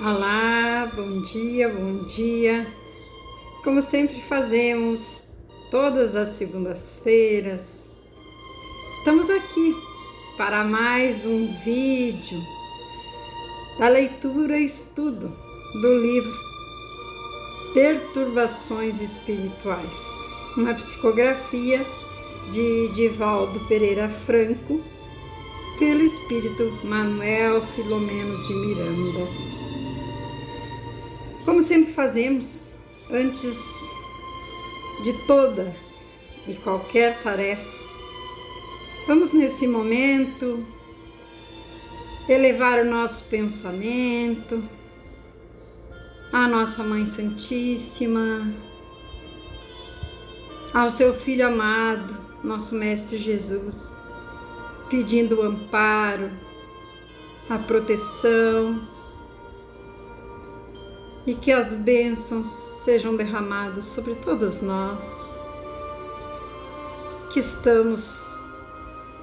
Olá, bom dia, bom dia. Como sempre fazemos todas as segundas-feiras, estamos aqui para mais um vídeo da leitura e estudo do livro Perturbações Espirituais, uma psicografia de Divaldo Pereira Franco, pelo espírito Manuel Filomeno de Miranda. Como sempre fazemos, antes de toda e qualquer tarefa, vamos nesse momento elevar o nosso pensamento à nossa Mãe Santíssima, ao seu Filho amado, nosso Mestre Jesus, pedindo o amparo, a proteção, e que as bênçãos sejam derramadas sobre todos nós que estamos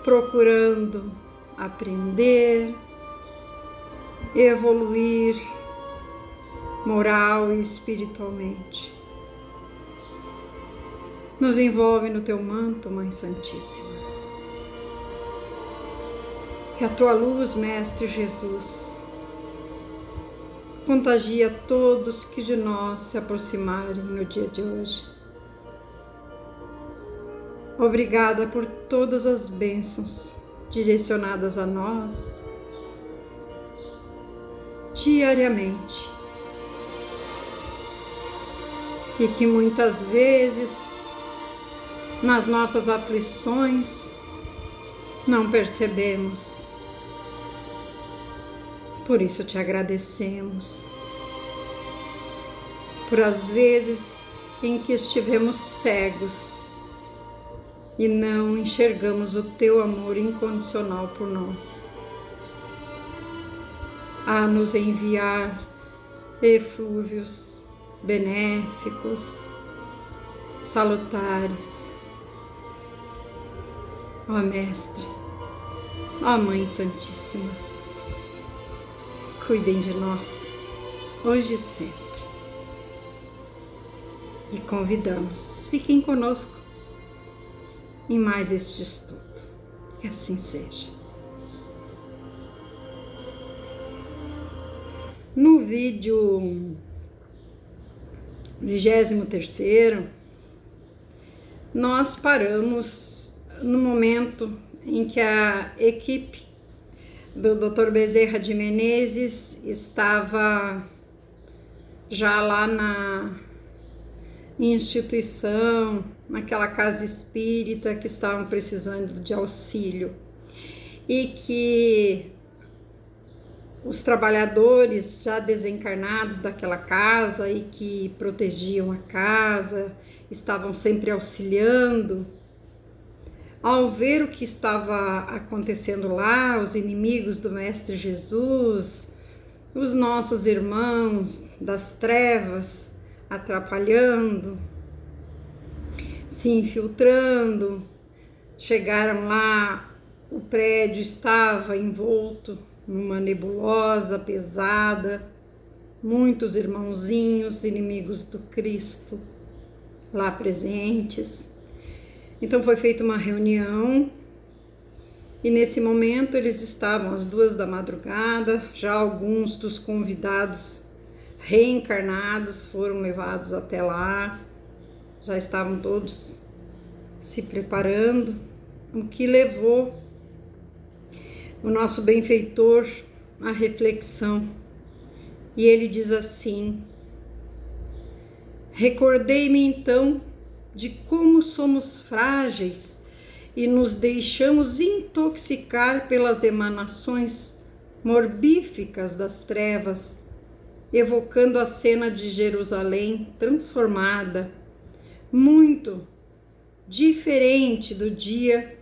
procurando aprender, evoluir moral e espiritualmente. Nos envolve no teu manto, Mãe Santíssima. Que a tua luz, Mestre Jesus, contagia todos que de nós se aproximarem no dia de hoje. Obrigada por todas as bênçãos direcionadas a nós diariamente, e que muitas vezes nas nossas aflições não percebemos. Por isso te agradecemos, por as vezes em que estivemos cegos e não enxergamos o teu amor incondicional por nós, a nos enviar eflúvios benéficos, salutares. Ó Mestre, ó Mãe Santíssima, cuidem de nós, hoje e sempre. E convidamos, fiquem conosco em mais este estudo. Que assim seja. No vídeo 23º, nós paramos no momento em que a equipe do Dr. Bezerra de Menezes estava já lá na instituição, naquela casa espírita que estavam precisando de auxílio, e que os trabalhadores já desencarnados daquela casa e que protegiam a casa, estavam sempre auxiliando. Ao ver o que estava acontecendo lá, os inimigos do Mestre Jesus, os nossos irmãos das trevas atrapalhando, se infiltrando, chegaram lá, o prédio estava envolto numa nebulosa pesada, muitos irmãozinhos, inimigos do Cristo, lá presentes. Então foi feita uma reunião e nesse momento eles estavam às 2 da madrugada, já alguns dos convidados reencarnados foram levados até lá, já estavam todos se preparando, o que levou o nosso benfeitor à reflexão. E ele diz assim: recordei-me então de como somos frágeis e nos deixamos intoxicar pelas emanações morbíficas das trevas, evocando a cena de Jerusalém transformada, muito diferente do dia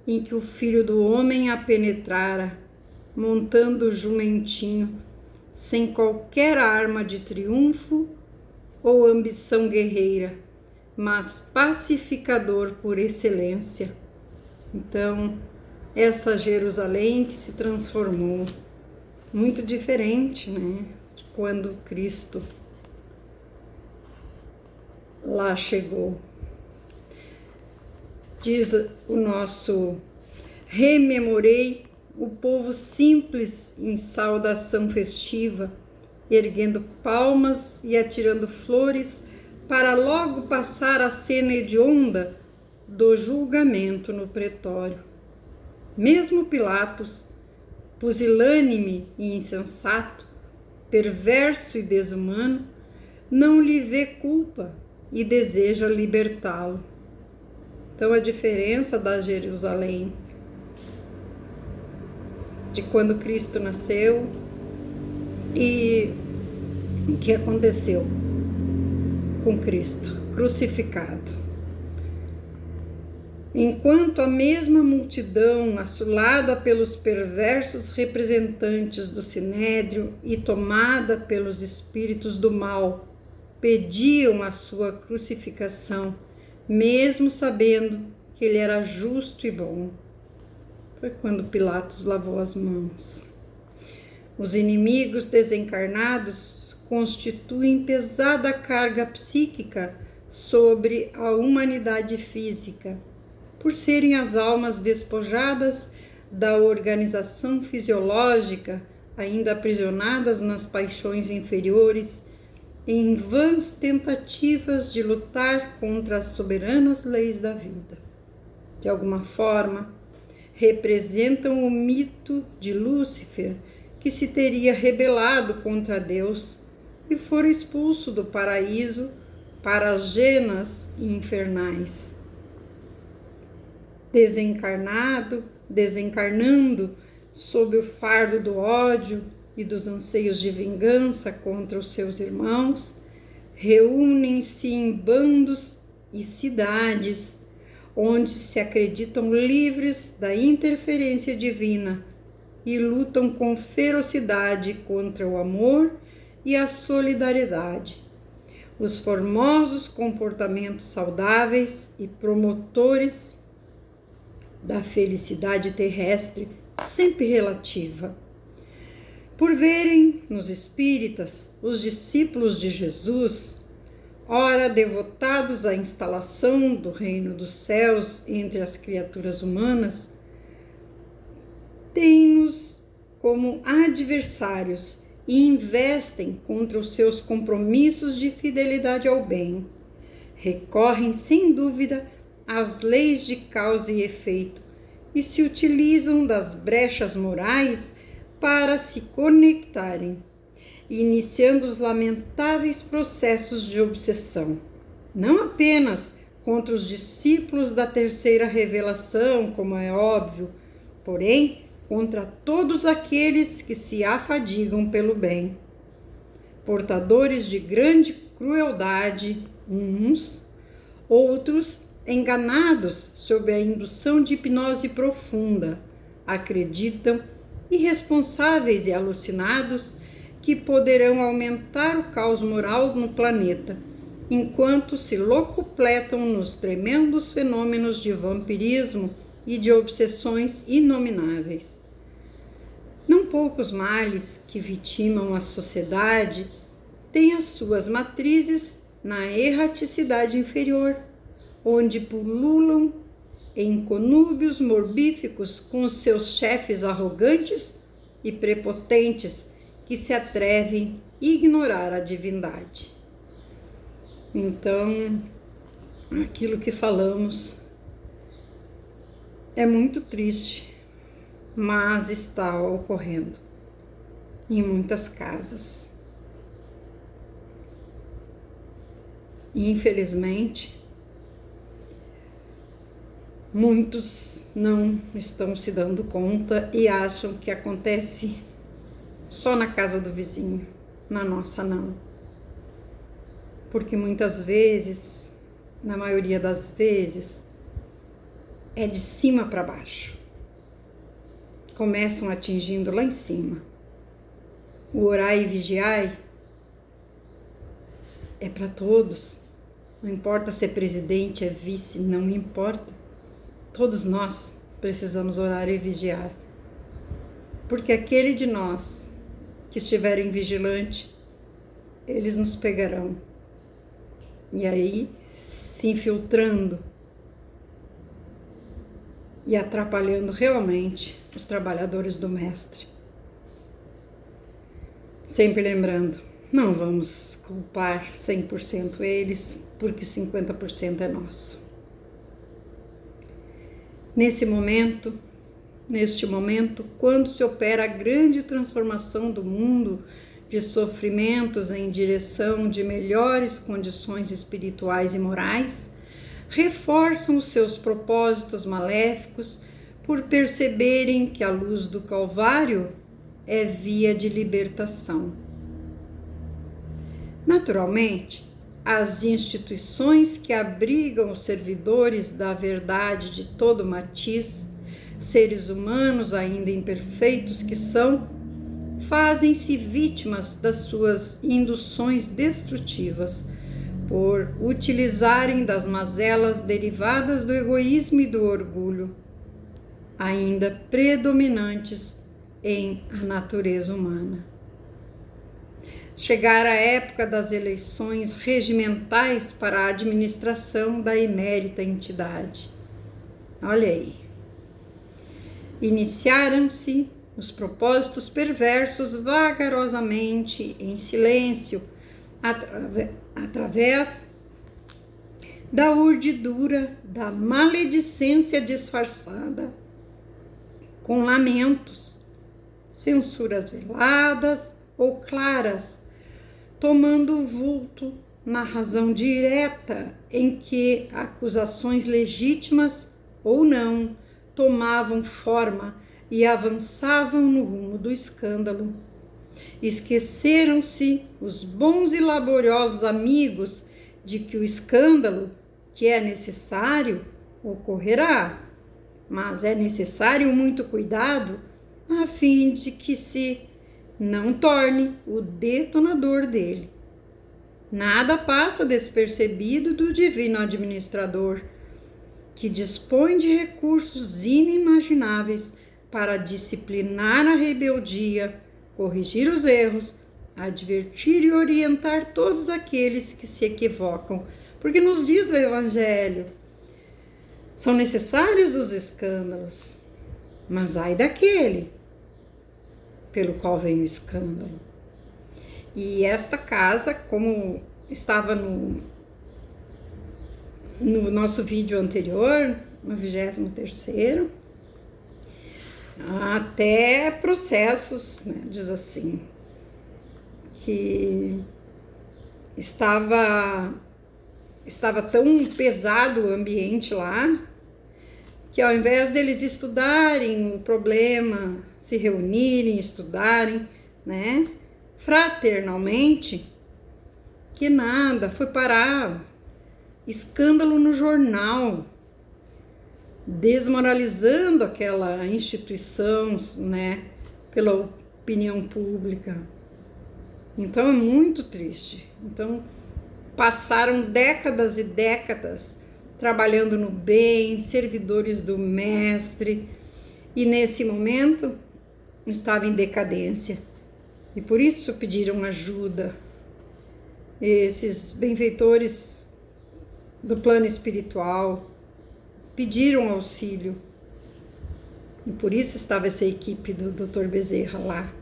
em que o Filho do Homem a penetrara, montando o jumentinho, sem qualquer arma de triunfo ou ambição guerreira, mas pacificador por excelência. Então, essa Jerusalém que se transformou, muito diferente, né? quando Cristo lá chegou. Diz o nosso: rememorei o povo simples em saudação festiva, erguendo palmas e atirando flores, para logo passar a cena hedionda do julgamento no pretório. Mesmo Pilatos, pusilânime e insensato, perverso e desumano, não lhe vê culpa e deseja libertá-lo. Então, a diferença da Jerusalém de quando Cristo nasceu e o que aconteceu com Cristo crucificado. Enquanto a mesma multidão, assolada pelos perversos representantes do Sinédrio e tomada pelos espíritos do mal, pediam a sua crucificação, mesmo sabendo que ele era justo e bom. Foi quando Pilatos lavou as mãos. Os inimigos desencarnados constituem pesada carga psíquica sobre a humanidade física, por serem as almas despojadas da organização fisiológica, ainda aprisionadas nas paixões inferiores, em vãs tentativas de lutar contra as soberanas leis da vida. De alguma forma, representam o mito de Lúcifer, que se teria rebelado contra Deus e fora expulso do paraíso para as genas infernais. Desencarnando sob o fardo do ódio e dos anseios de vingança contra os seus irmãos, reúnem-se em bandos e cidades onde se acreditam livres da interferência divina e lutam com ferocidade contra o amor e a solidariedade. Os formosos comportamentos saudáveis e promotores da felicidade terrestre, sempre relativa. Por verem nos espíritas os discípulos de Jesus, ora devotados à instalação do reino dos céus entre as criaturas humanas, têm-nos como adversários e investem contra os seus compromissos de fidelidade ao bem. Recorrem sem dúvida às leis de causa e efeito e se utilizam das brechas morais para se conectarem, iniciando os lamentáveis processos de obsessão, não apenas contra os discípulos da terceira revelação, como é óbvio, porém contra todos aqueles que se afadigam pelo bem, portadores de grande crueldade, uns, outros enganados sob a indução de hipnose profunda, acreditam, irresponsáveis e alucinados, que poderão aumentar o caos moral no planeta, enquanto se locupletam nos tremendos fenômenos de vampirismo e de obsessões inomináveis. Não poucos males que vitimam a sociedade têm as suas matrizes na erraticidade inferior, onde pululam em conúbios morbíficos com os seus chefes arrogantes e prepotentes que se atrevem a ignorar a divindade. Então, aquilo que falamos é muito triste, mas está ocorrendo em muitas casas. E, infelizmente, muitos não estão se dando conta e acham que acontece só na casa do vizinho, na nossa não. Porque muitas vezes, na maioria das vezes, é de cima para baixo. Começam atingindo lá em cima. O orai e vigiai é para todos. Não importa se é presidente, é vice, não importa. Todos nós precisamos orar e vigiar. Porque aquele de nós que estiverem vigilante eles nos pegarão. E aí, se infiltrando e atrapalhando realmente os trabalhadores do Mestre. Sempre lembrando, não vamos culpar 100% eles, porque 50% é nosso. Neste momento, quando se opera a grande transformação do mundo de sofrimentos em direção de melhores condições espirituais e morais, reforçam os seus propósitos maléficos por perceberem que a luz do Calvário é via de libertação. Naturalmente, as instituições que abrigam os servidores da verdade de todo matiz, seres humanos ainda imperfeitos que são, fazem-se vítimas das suas induções destrutivas, por utilizarem das mazelas derivadas do egoísmo e do orgulho, ainda predominantes em a natureza humana. Chegara a época das eleições regimentais para a administração da emérita entidade. Olha aí. Iniciaram-se os propósitos perversos vagarosamente, em silêncio, através da urdidura, da maledicência disfarçada, com lamentos, censuras veladas ou claras, tomando o vulto na razão direta em que acusações legítimas ou não tomavam forma e avançavam no rumo do escândalo. Esqueceram-se os bons e laboriosos amigos de que o escândalo, que é necessário, ocorrerá, mas é necessário muito cuidado a fim de que se não torne o detonador dele. Nada passa despercebido do divino administrador, que dispõe de recursos inimagináveis para disciplinar a rebeldia, corrigir os erros, advertir e orientar todos aqueles que se equivocam, porque nos diz o Evangelho, são necessários os escândalos, mas ai daquele pelo qual vem o escândalo. E esta casa, como estava no nosso vídeo anterior, no 23º, até processos, né, diz assim, que estava tão pesado o ambiente lá, que ao invés deles estudarem o problema, se reunirem, estudarem, né, fraternalmente, que nada, foi parar escândalo no jornal, desmoralizando aquela instituição, né, pela opinião pública. Então é muito triste. Então passaram décadas e décadas trabalhando no bem, servidores do Mestre, e nesse momento estava em decadência. E por isso pediram ajuda. Esses benfeitores do plano espiritual pediram auxílio. E por isso estava essa equipe do Dr. Bezerra lá.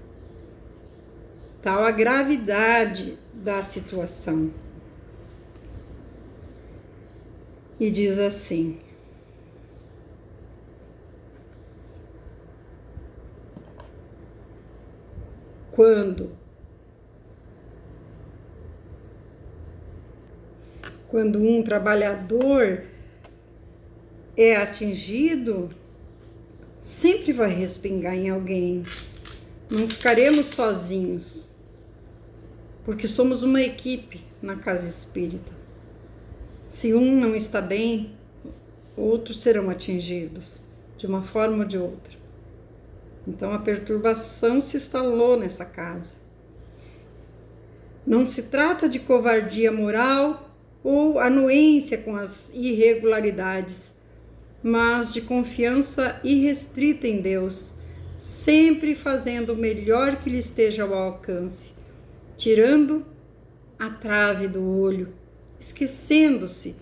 Tal a gravidade da situação. E diz assim: quando um trabalhador é atingido, sempre vai respingar em alguém. Não ficaremos sozinhos, porque somos uma equipe na casa espírita. Se um não está bem, outros serão atingidos, de uma forma ou de outra. Então a perturbação se instalou nessa casa. Não se trata de covardia moral ou anuência com as irregularidades, mas de confiança irrestrita em Deus, sempre fazendo o melhor que lhe esteja ao alcance, tirando a trave do olho, esquecendo-se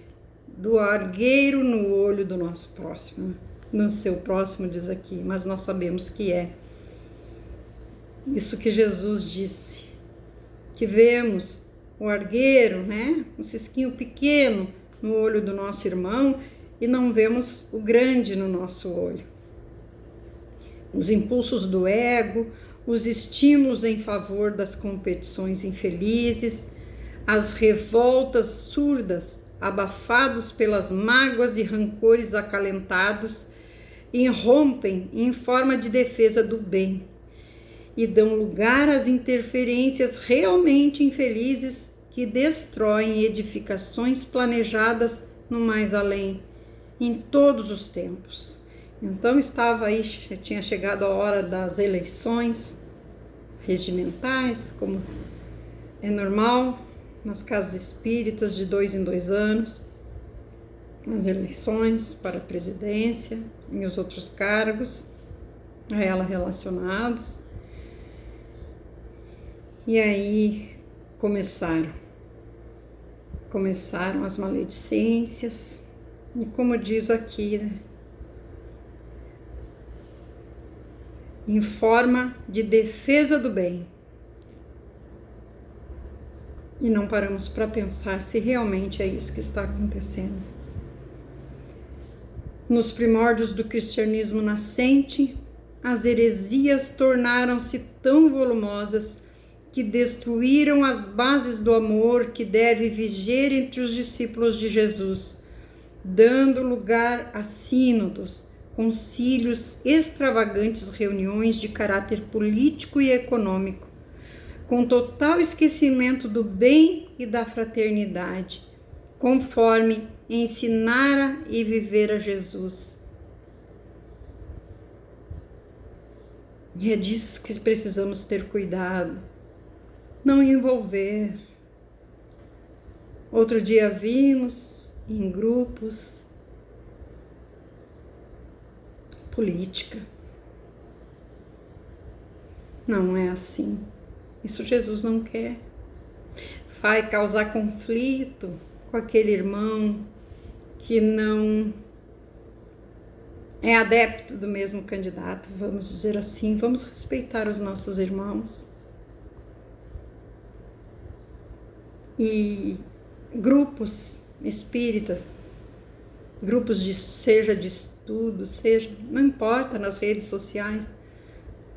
do argueiro no olho do nosso próximo. No seu próximo diz aqui, mas nós sabemos que é isso que Jesus disse, que vemos o argueiro, né, um cisquinho pequeno no olho do nosso irmão e não vemos o grande no nosso olho. Os impulsos do ego, os estímulos em favor das competições infelizes, as revoltas surdas, abafados pelas mágoas e rancores acalentados, irrompem em forma de defesa do bem e dão lugar às interferências realmente infelizes que destroem edificações planejadas no mais além, em todos os tempos. Então estava aí, tinha chegado a hora das eleições regimentais, como é normal nas casas espíritas, de 2 em 2 anos, as eleições para a presidência e os outros cargos a ela relacionados. E aí começaram as maledicências, e como diz aqui, né, em forma de defesa do bem. E não paramos para pensar se realmente é isso que está acontecendo. Nos primórdios do cristianismo nascente, as heresias tornaram-se tão volumosas que destruíram as bases do amor que deve viger entre os discípulos de Jesus, dando lugar a sínodos, concílios, extravagantes reuniões de caráter político e econômico, com total esquecimento do bem e da fraternidade, conforme ensinara e vivera Jesus. E é disso que precisamos ter cuidado, não envolver. Outro dia vimos em grupos política. Não é assim. Isso Jesus não quer. Vai causar conflito com aquele irmão que não é adepto do mesmo candidato, vamos dizer assim. Vamos respeitar os nossos irmãos. E grupos espíritas, grupos seja de estudo, seja, não importa, nas redes sociais,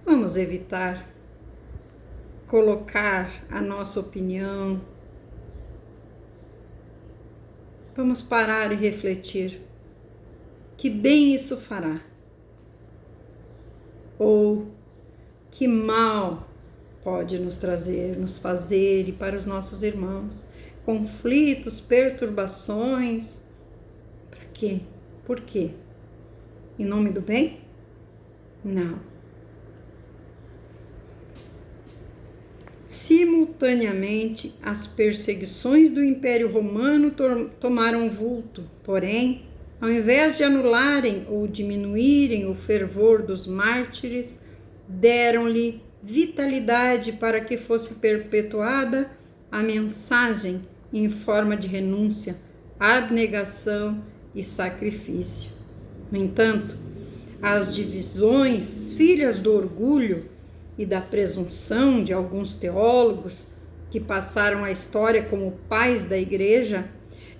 vamos evitar colocar a nossa opinião. Vamos parar e refletir. Que bem isso fará? Ou que mal pode nos trazer, nos fazer e para os nossos irmãos? Conflitos, perturbações. Para quê? Por quê? Em nome do bem? Não. Simultaneamente, as perseguições do Império Romano tomaram vulto, porém, ao invés de anularem ou diminuírem o fervor dos mártires, deram-lhe vitalidade para que fosse perpetuada a mensagem em forma de renúncia, abnegação e sacrifício. No entanto, as divisões, filhas do orgulho e da presunção de alguns teólogos que passaram a história como pais da igreja,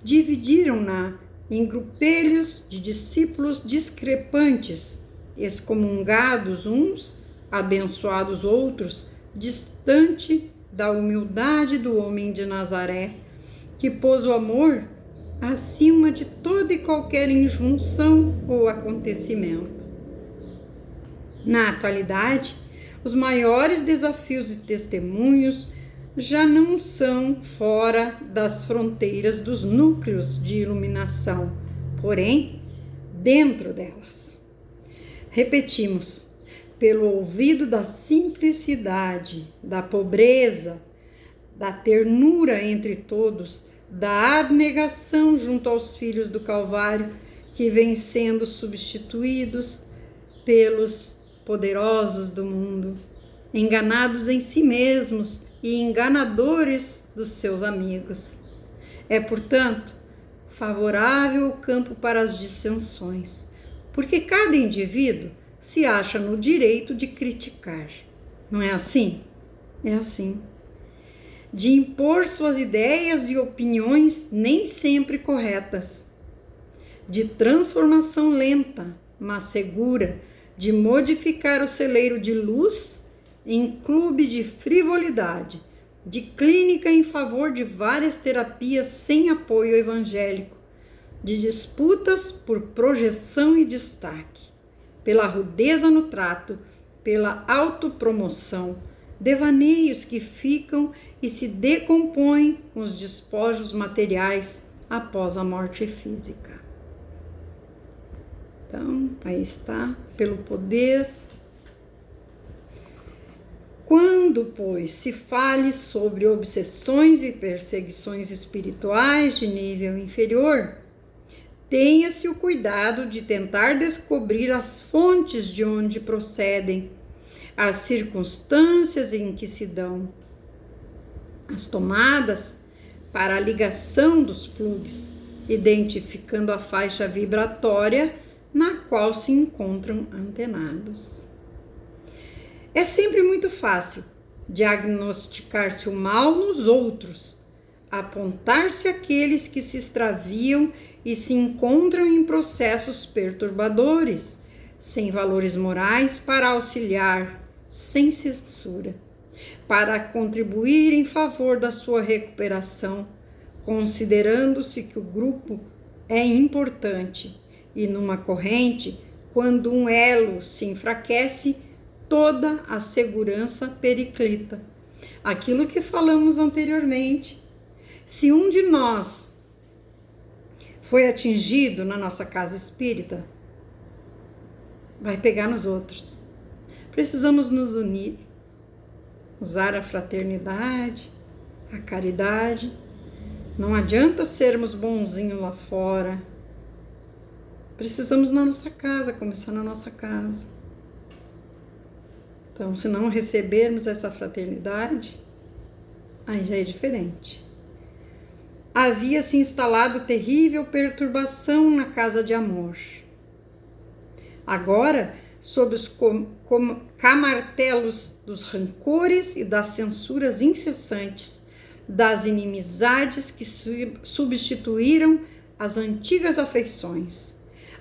dividiram-na em grupelhos de discípulos discrepantes, excomungados uns, abençoados outros, distante da humildade do homem de Nazaré, que pôs o amor acima de toda e qualquer injunção ou acontecimento. Na atualidade, os maiores desafios e testemunhos já não são fora das fronteiras dos núcleos de iluminação, porém, dentro delas. Repetimos, pelo ouvido da simplicidade, da pobreza, da ternura entre todos, da abnegação junto aos filhos do Calvário, que vêm sendo substituídos pelos poderosos do mundo, enganados em si mesmos e enganadores dos seus amigos. É, portanto, favorável o campo para as dissensões, porque cada indivíduo se acha no direito de criticar. Não é assim? É assim. De impor suas ideias e opiniões nem sempre corretas. De transformação lenta, mas segura, de modificar o celeiro de luz em clube de frivolidade, de clínica em favor de várias terapias sem apoio evangélico, de disputas por projeção e destaque, pela rudeza no trato, pela autopromoção, devaneios que ficam e se decompõem com os despojos materiais após a morte física. Então, aí está, pelo poder. Quando, pois, se fale sobre obsessões e perseguições espirituais de nível inferior, tenha-se o cuidado de tentar descobrir as fontes de onde procedem, as circunstâncias em que se dão, as tomadas para a ligação dos plugs, identificando a faixa vibratória na qual se encontram antenados. É sempre muito fácil diagnosticar-se o mal nos outros, apontar-se aqueles que se extraviam e se encontram em processos perturbadores, sem valores morais para auxiliar, sem censura, para contribuir em favor da sua recuperação, considerando-se que o grupo é importante e numa corrente, quando um elo se enfraquece, toda a segurança periclita. Aquilo que falamos anteriormente. Se um de nós foi atingido na nossa casa espírita, vai pegar nos outros. Precisamos nos unir, usar a fraternidade, a caridade. Não adianta sermos bonzinhos lá fora. Precisamos na nossa casa, começar na nossa casa. Então, se não recebermos essa fraternidade, aí já é diferente. Havia se instalado terrível perturbação na casa de amor. Agora, sob os camartelos dos rancores e das censuras incessantes, das inimizades que substituíram as antigas afeições,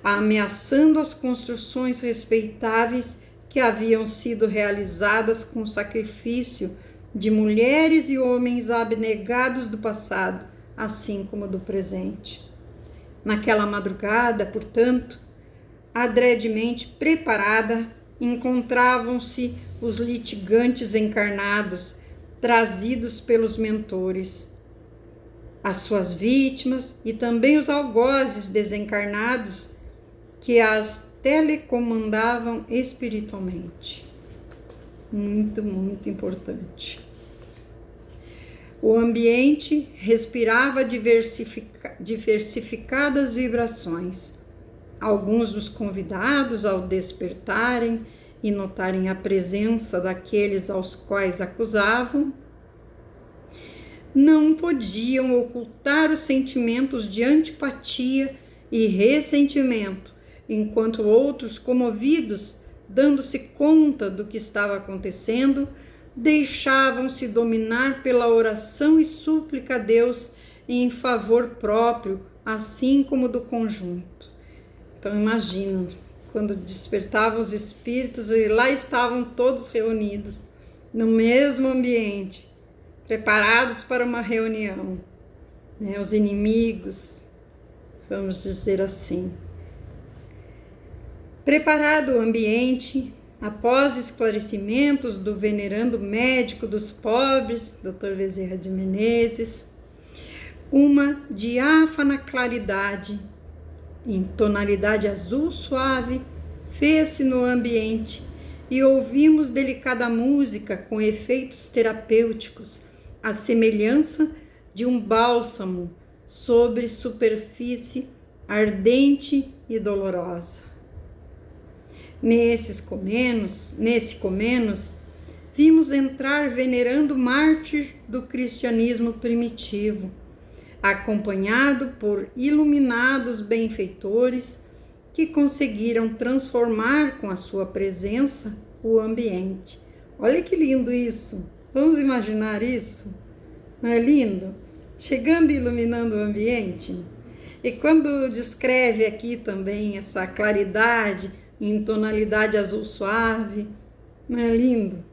ameaçando as construções respeitáveis que haviam sido realizadas com o sacrifício de mulheres e homens abnegados do passado, assim como do presente. Naquela madrugada, portanto, adredemente preparada, encontravam-se os litigantes encarnados, trazidos pelos mentores, as suas vítimas e também os algozes desencarnados que as telecomandavam espiritualmente. Muito, muito importante. O ambiente respirava diversificadas vibrações. Alguns dos convidados, ao despertarem e notarem a presença daqueles aos quais acusavam, não podiam ocultar os sentimentos de antipatia e ressentimento, enquanto outros, comovidos, dando-se conta do que estava acontecendo, deixavam-se dominar pela oração e súplica a Deus em favor próprio, assim como do conjunto. Então imagina, quando despertavam os espíritos e lá estavam todos reunidos, no mesmo ambiente, preparados para uma reunião, né? Os inimigos, vamos dizer assim. Preparado o ambiente, após esclarecimentos do venerando médico dos pobres, Dr. Bezerra de Menezes, uma diáfana claridade, em tonalidade azul suave, fez-se no ambiente e ouvimos delicada música com efeitos terapêuticos, à semelhança de um bálsamo sobre superfície ardente e dolorosa. Nesse comenos, vimos entrar venerando mártir do cristianismo primitivo, acompanhado por iluminados benfeitores que conseguiram transformar com a sua presença o ambiente. Olha que lindo isso! Vamos imaginar isso? Não é lindo? Chegando e iluminando o ambiente. E quando descreve aqui também essa claridade em tonalidade azul suave, não é lindo?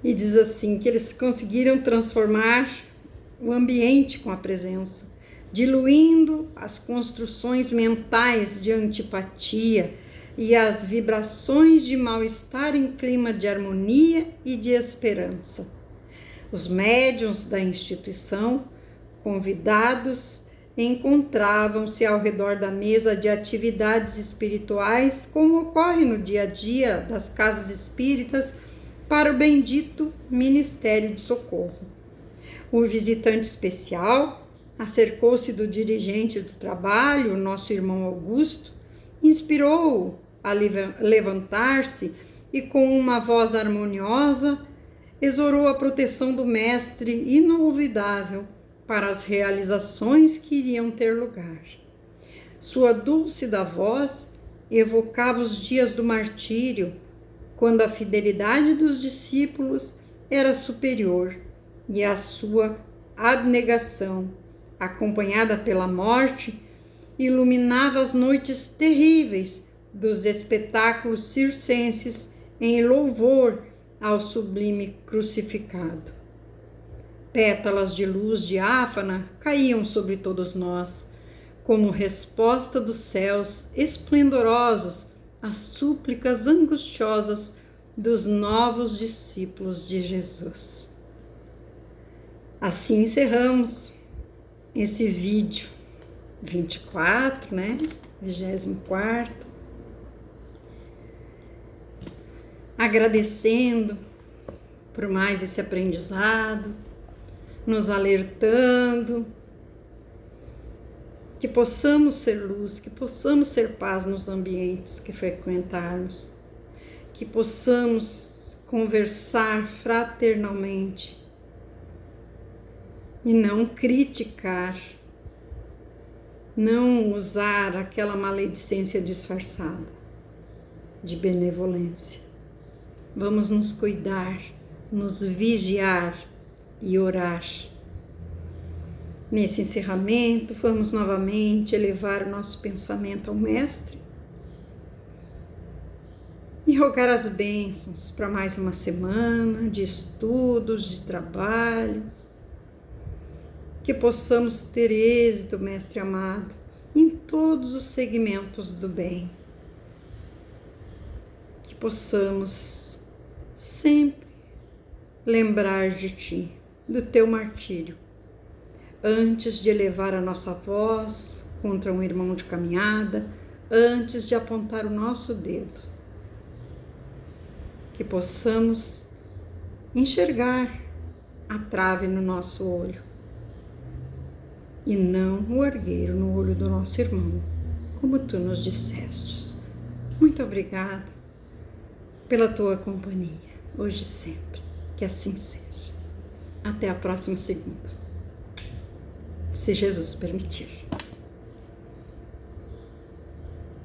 E diz assim, que eles conseguiram transformar o ambiente com a presença, diluindo as construções mentais de antipatia e as vibrações de mal-estar em clima de harmonia e de esperança. Os médiuns da instituição, convidados, encontravam-se ao redor da mesa de atividades espirituais, como ocorre no dia a dia das casas espíritas, para o bendito Ministério de Socorro. O visitante especial acercou-se do dirigente do trabalho, nosso irmão Augusto, inspirou-o a levantar-se e, com uma voz harmoniosa, exorou a proteção do mestre inolvidável para as realizações que iriam ter lugar. Sua dúlcida voz evocava os dias do martírio, quando a fidelidade dos discípulos era superior e a sua abnegação, acompanhada pela morte, iluminava as noites terríveis dos espetáculos circenses em louvor ao sublime crucificado. Pétalas de luz diáfana caíam sobre todos nós, como resposta dos céus esplendorosos às súplicas angustiosas dos novos discípulos de Jesus. Assim encerramos esse vídeo 24, 24. Agradecendo por mais esse aprendizado, nos alertando, que possamos ser luz, que possamos ser paz nos ambientes que frequentarmos, que possamos conversar fraternalmente e não criticar, não usar aquela maledicência disfarçada de benevolência. Vamos nos cuidar, nos vigiar e orar. Nesse encerramento, vamos novamente elevar o nosso pensamento ao Mestre e rogar as bênçãos para mais uma semana de estudos, de trabalhos, que possamos ter êxito, Mestre amado, em todos os segmentos do bem, que possamos sempre lembrar de Ti, do Teu martírio, antes de elevar a nossa voz contra um irmão de caminhada, antes de apontar o nosso dedo, que possamos enxergar a trave no nosso olho e não o argueiro no olho do nosso irmão, como Tu nos dissestes. Muito obrigada pela Tua companhia, hoje e sempre, que assim seja. Até a próxima segunda, se Jesus permitir.